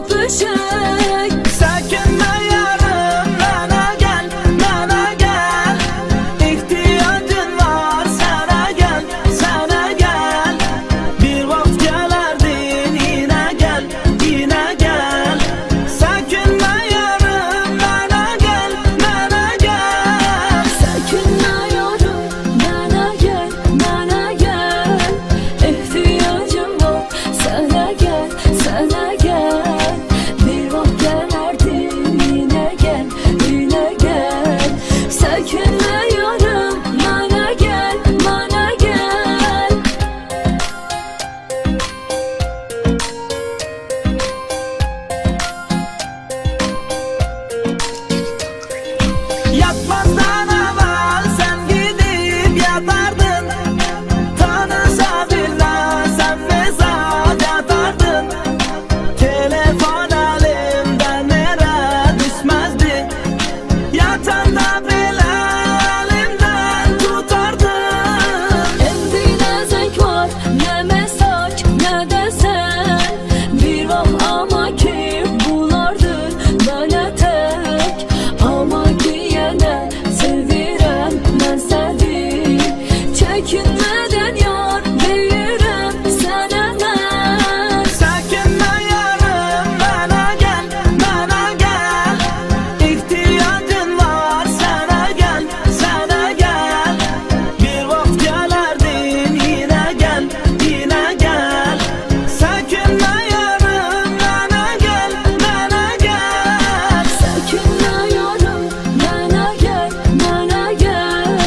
öpüşək. Sökünme yarım, bana gel, bana gel. İhtiyacın var, sana gel, sana gel. Bir vaxt gelerdin, yine gel, yine gel. Sökünme yarım, bana gel, bana gel. Sökünme yarım, bana gel, bana gel. İhtiyacım var, sana gel, sana gel. Bir vaxt gelerdin, yine gel, yine gel. Sökünme yarım, bana gel, bana gel. Yatmazdan evvel sen gidip yatardın. Tanısa bilmezsen fesat yatardın. Telefon elimden nere düşmezdi. Yatanda bile elimden tutardın. Endi ne zevk var, ne mesaj, ne de sen. Bir vaxt ama ki bulardır böyle tek. Ama ki yine sevirəm mən səni. Çəkinmədən yar deyirəm sənə mən. Sökünme yarım, bana gel, bana gel. İhtiyacın var, sana gel, sana gel. Bir vaxt gelerdin, yine gel, yine gel. Sökünme yarım, bana gel, bana gel. Sökünme yarım, bana gel, bana gel.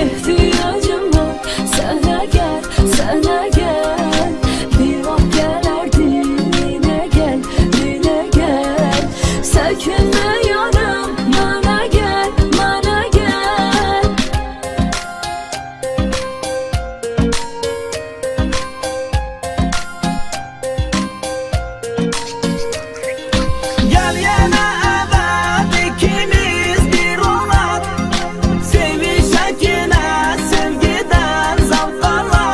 İhtiyacım var, sana gel, sana gel. Bir vaxt gelerdin, yine gel, yine gel. Sökünme yarım, bana gel, bana gel. Gel yine evet, ikimiz bir olak. Sevişek yine sevgiden zavklarla.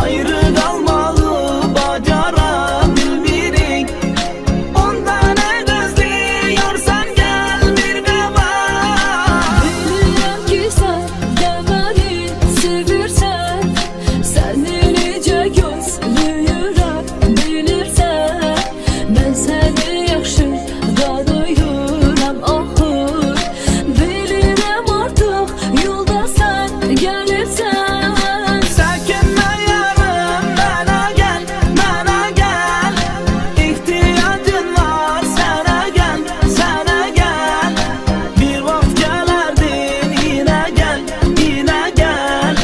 Ayrı kalmalı bacarabilmirik. Ondan ne gözlüyorsan gel bir de bak. Bilirəm ki sən də məni sevirsən. Səni necə gözləyirəm bilirsən. Mən səni yaxşı dadıyıram axır. Bilirəm artıq yolda sən gəlirsən. Sökünme yarım, bana gel, bana gel. İhtiyacın var, sana gel, sana gel. Bir vaxt gelerdin, yine gel, yine gel.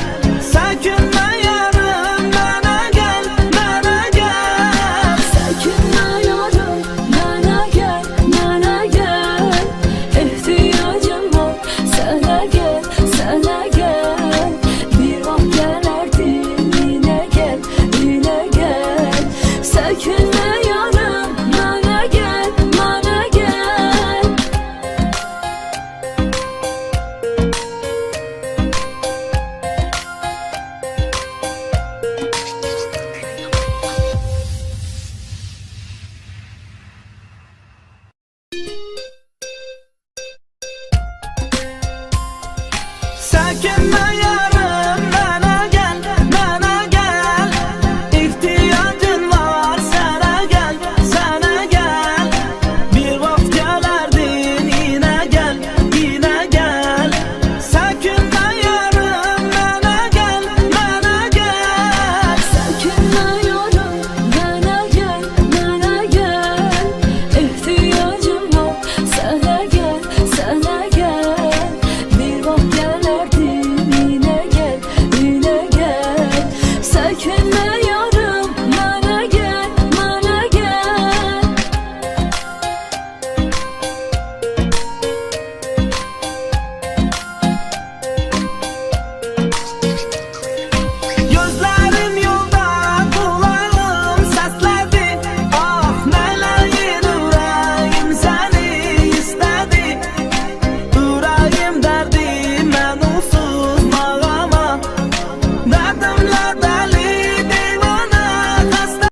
Sökünme yarım, bana gel, bana gel. Sökünme yarım, bana gel, bana gel. İhtiyacım var, sana gel, sana gel. Bir vaxt gelerdin, yine gel, yine gel. Sökünme yarım, bana gel, bana gel. Sökünme